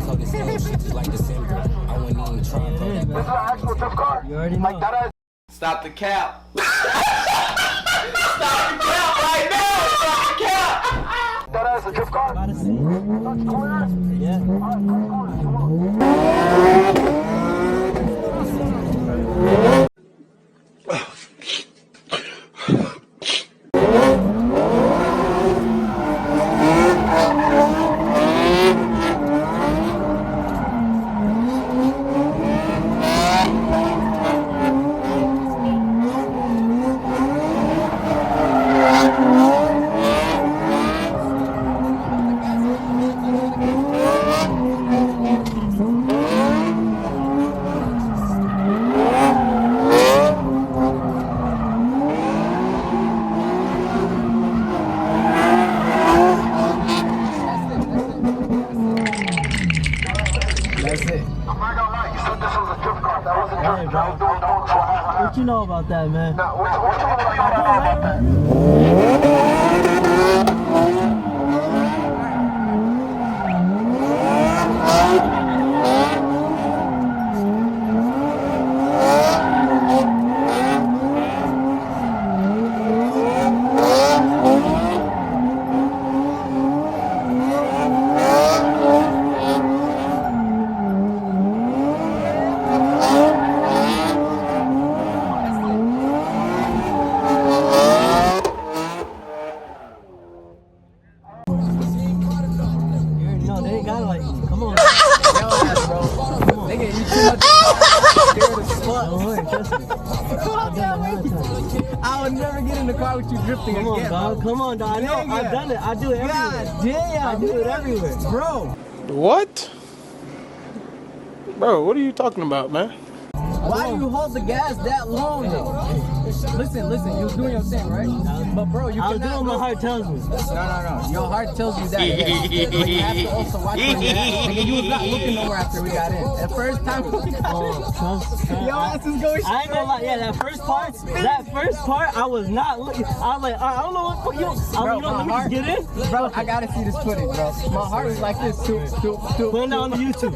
talking slow shit just like December. I wouldn't even try to throw that back. You already know. Stop the cap. Stop the cap right now. Stop the cap. That is a gift card. About to see. Yeah. That's it. I'm not gonna lie, you said this was a gift card. That wasn't Hey, gift bro. card. Don't What you know about that, man? Nah, what you know about that? No, they ain't got it like you. Come on. Yo ass, bro. Nigga, you too much scared as fuck. Don't worry, trust me. I've done it 100 times. I would never get in the car with you drifting Come on, again, dog. bro. Come on, dog. I know. Nigga. I've done it. I do it everywhere. God damn. I do it everywhere. Bro, What? Bro, what are you talking about, man? why do you hold the gas that long, though? Listen, you're doing your thing, right? But bro, you I was cannot doing what my go- heart tells me. No. Your heart tells you that. Yes. But you have to also watch where you're at. Nigga, you was not looking nowhere after we got in. The first time. Trust. Your ass is going I ain't gonna lie. Yeah, that first part, I was not looking. I was like, I don't know what fuck you. Bro, You know, let me my just get in. Bro, I gotta see this footage, bro. My heart is like this. Putting that on the YouTube.